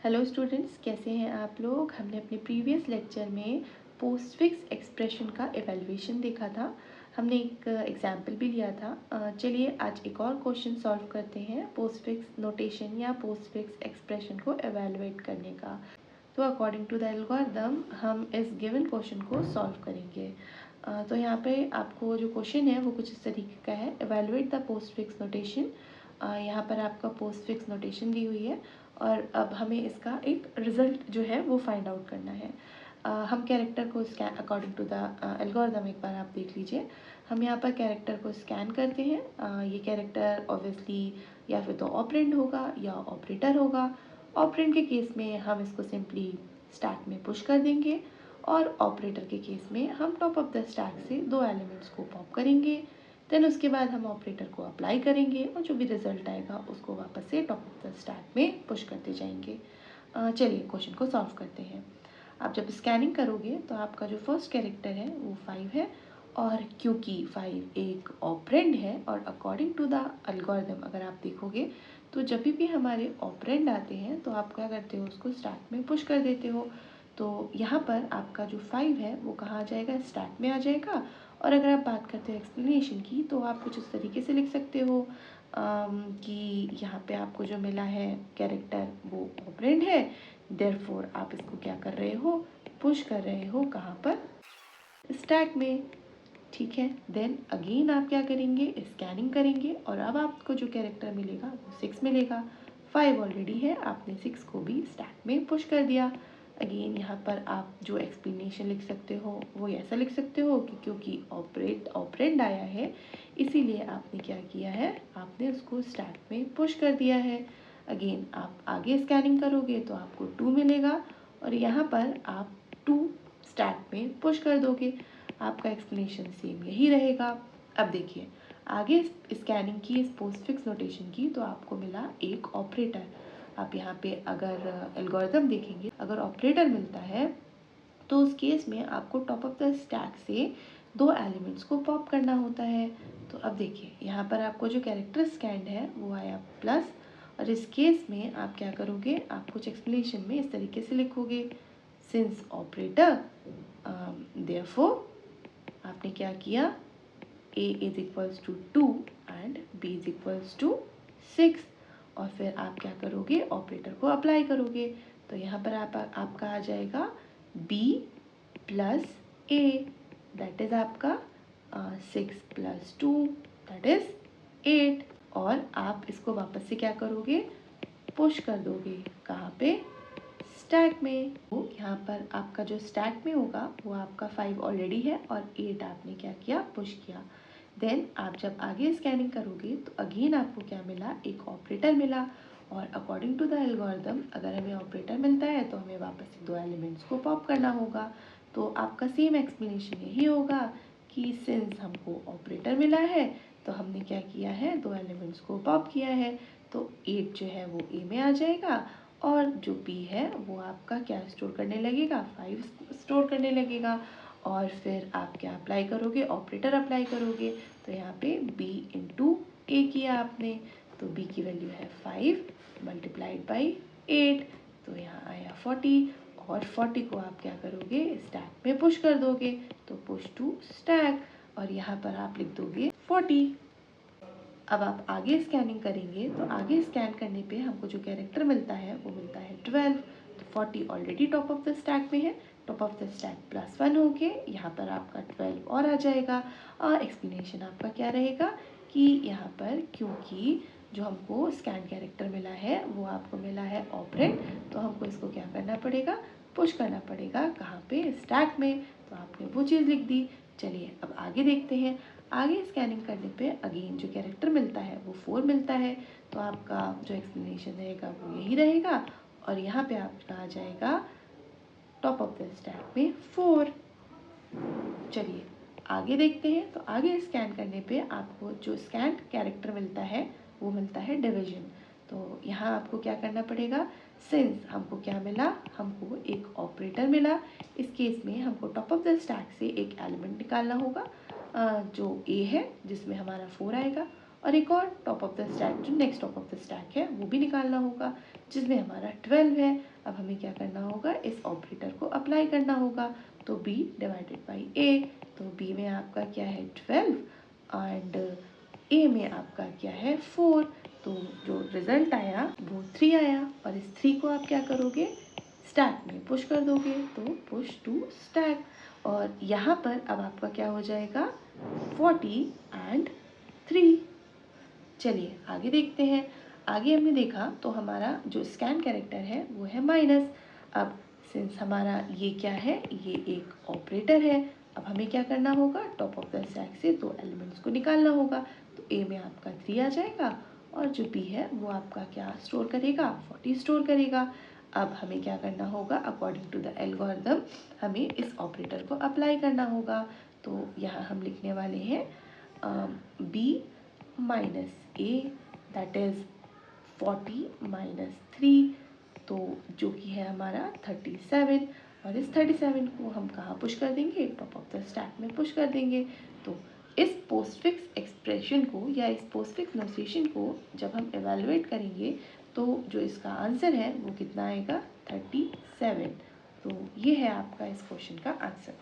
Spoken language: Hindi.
हेलो स्टूडेंट्स, कैसे हैं आप लोग। हमने अपने प्रीवियस लेक्चर में पोस्टफिक्स एक्सप्रेशन का एवेल्युएशन देखा था। हमने एक एग्जाम्पल भी लिया था। चलिए आज एक और क्वेश्चन सॉल्व करते हैं पोस्टफिक्स नोटेशन या पोस्टफिक्स एक्सप्रेशन को एवेलुएट करने का। तो अकॉर्डिंग टू द एल्गोरिथम हम इस गिवन क्वेश्चन को सॉल्व करेंगे। तो यहाँ पे आपको जो क्वेश्चन है वो कुछ इस तरीके का है, एवेलुएट द पोस्टफिक्स नोटेशन। यहाँ पर आपका पोस्टफिक्स नोटेशन दी हुई है और अब हमें इसका एक रिजल्ट जो है वो फाइंड आउट करना है। हम कैरेक्टर को scan according to the algorithm एक बार आप देख लीजिए। हम यहाँ पर कैरेक्टर को स्कैन करते हैं। ये कैरेक्टर ऑब्वियसली या फिर तो ऑपरेंड होगा या ऑपरेटर होगा। ऑपरेंड के केस में हम इसको सिंपली स्टैक में पुश कर देंगे और ऑपरेटर के केस में हम टॉप ऑफ द स्टैक से दो एलिमेंट्स को पॉप करेंगे। देन उसके बाद हम ऑपरेटर को अप्लाई करेंगे और जो भी रिजल्ट आएगा उसको वापस से टॉप ऑफ द स्टैक में पुश करते जाएंगे। चलिए क्वेश्चन को सॉल्व करते हैं। आप जब स्कैनिंग करोगे तो आपका जो फर्स्ट कैरेक्टर है वो 5 है और क्योंकि 5 एक ऑपरेंड है और अकॉर्डिंग टू द एल्गोरिथम अगर आप देखोगे तो जब भी हमारे ऑपरेंड आते हैं तो आप क्या करते हो, उसको स्टैक में पुश कर देते हो। तो यहाँ पर आपका जो 5 है वो कहाँ आ जाएगा, स्टैक में आ जाएगा। और अगर आप बात करते हो एक्सप्लेनेशन की तो आप कुछ इस तरीके से लिख सकते हो कि यहाँ पे आपको जो मिला है कैरेक्टर वो ऑपरेंड है, देयरफॉर आप इसको क्या कर रहे हो, पुश कर रहे हो कहाँ पर, स्टैक में। ठीक है, देन अगेन आप क्या करेंगे, स्कैनिंग करेंगे और अब आपको जो कैरेक्टर मिलेगा वो 6 मिलेगा। 5 ऑलरेडी है, आपने 6 को भी स्टैक में पुश कर दिया। अगेन यहाँ पर आप जो एक्सप्लेनेशन लिख सकते हो वो ऐसा लिख सकते हो कि क्योंकि ऑपरेंड आया है इसीलिए आपने क्या किया है, आपने उसको स्टैक में पुश कर दिया है। अगेन आप आगे स्कैनिंग करोगे तो आपको 2 मिलेगा और यहाँ पर आप 2 स्टैक में पुश कर दोगे। आपका एक्सप्लेनेशन सेम यही रहेगा। अब देखिए आगे स्कैनिंग की, इस पोस्टफिक्स नोटेशन की, तो आपको मिला एक ऑपरेटर। आप यहाँ पे अगर एल्गोरिथम देखेंगे, अगर ऑपरेटर मिलता है तो उस केस में आपको टॉप ऑफ द स्टैक से दो एलिमेंट्स को पॉप करना होता है। तो अब देखिए यहाँ पर आपको जो कैरेक्टर स्कैंड है वो आया प्लस, और इस केस में आप क्या करोगे, आप कुछ एक्सप्लेनेशन में इस तरीके से लिखोगे, सिंस ऑपरेटर देयरफॉर आपने क्या किया, a is equals to 2 and b is equals to 6 और फिर आप क्या करोगे, ऑपरेटर को अप्लाई करोगे। तो यहाँ पर आपका आ जाएगा b plus a, that is आपका 6 प्लस 2 दैट इज 8। और आप इसको वापस से क्या करोगे, पुश कर दोगे कहाँ पे, स्टैक में। तो यहाँ पर आपका जो स्टैक में होगा वो आपका 5 ऑलरेडी है और 8 आपने क्या किया, पुश किया। देन आप जब आगे स्कैनिंग करोगे तो अगेन आपको क्या मिला, एक ऑपरेटर मिला। और अकॉर्डिंग टू द एल्गोरिथम अगर हमें ऑपरेटर मिलता है तो हमें वापस से दो एलिमेंट्स को पॉप करना होगा। तो आपका सेम एक्सप्लेनेशन यही होगा कि सिंस हमको ऑपरेटर मिला है तो हमने क्या किया है, दो एलिमेंट्स को पॉप किया है। तो 8 जो है वो ए में आ जाएगा और जो p है वो आपका क्या स्टोर करने लगेगा, 5 स्टोर करने लगेगा। और फिर आप क्या अप्लाई करोगे, ऑपरेटर अप्लाई करोगे। तो यहाँ पे b इंटू ए किया आपने, तो b की वैल्यू है 5 मल्टीप्लाइड बाई 8, तो यहाँ आया 40। और 40 को आप क्या करोगे, स्टैक में पुश कर दोगे, तो पुश टू स्टैक और यहाँ पर आप लिख दोगे 40। अब आप आगे स्कैनिंग करेंगे तो आगे स्कैन करने पे हमको जो कैरेक्टर मिलता है वो मिलता है 12। तो 40 already top of the stack में है, top of the stack plus 1 हो के यहाँ पर आपका 12 और आ जाएगा। और एक्सप्लेनेशन आपका क्या रहेगा कि यहाँ पर क्योंकि जो हमको स्कैन कैरेक्टर मिला है वो आपको मिला है ऑपरेंड, तो हमको इसको क्या करना पड़ेगा, पुश करना पड़ेगा कहाँ पे, स्टैक में। तो आपने वो चीज़ लिख दी। चलिए अब आगे देखते हैं। आगे स्कैनिंग करने पे अगेन जो कैरेक्टर मिलता है वो 4 मिलता है, तो आपका जो एक्सप्लेनेशन रहेगा वो यही रहेगा और यहाँ पे आपका आ जाएगा टॉप ऑफ द स्टैक में 4। चलिए आगे देखते हैं। तो आगे स्कैन करने पे आपको जो स्कैन कैरेक्टर मिलता है वो मिलता है डिवीजन। तो यहाँ आपको क्या करना पड़ेगा, सिंस हमको क्या मिला, हमको एक ऑपरेटर मिला। इस केस में हमको टॉप ऑफ द स्टैक से एक एलिमेंट निकालना होगा जो a है जिसमें हमारा 4 आएगा, और एक और टॉप ऑफ द स्टैक, जो next top of the stack है वो भी निकालना होगा, जिसमें हमारा 12 है। अब हमें क्या करना होगा, इस ऑपरेटर को अप्लाई करना होगा। तो b डिवाइडेड बाई a, तो b में आपका क्या है 12 एंड a में आपका क्या है 4। तो जो रिजल्ट आया वो 3 आया, और इस 3 को आप क्या करोगे, स्टैक में पुश कर दोगे, तो पुश टू स्टैक। और यहाँ पर अब आपका क्या हो जाएगा 40 एंड 3। चलिए आगे देखते हैं। आगे हमने देखा तो हमारा जो स्कैन कैरेक्टर है वो है माइनस। अब सिंस हमारा ये क्या है, ये एक ऑपरेटर है, अब हमें क्या करना होगा, टॉप ऑफ द स्टैक से 2 एलिमेंट्स को निकालना होगा। तो ए में आपका 3 आ जाएगा, और जो बी है वो आपका क्या स्टोर करेगा, 40 स्टोर करेगा। अब हमें क्या करना होगा, अकॉर्डिंग टू द एल्गोरिथम हमें इस ऑपरेटर को अप्लाई करना होगा। तो यहाँ हम लिखने वाले हैं b minus a, that is 40 minus 3, तो जो कि है हमारा 37। और इस 37 को हम कहाँ पुश कर देंगे, टॉप ऑफ द स्टैक में पुश कर देंगे। तो इस पोस्टफिक्स एक्सप्रेशन को या इस पोस्टफिक्स नोटेशन को जब हम एवेलुएट करेंगे तो जो इसका आंसर है वो कितना आएगा 37। तो ये है आपका इस क्वेश्चन का आंसर।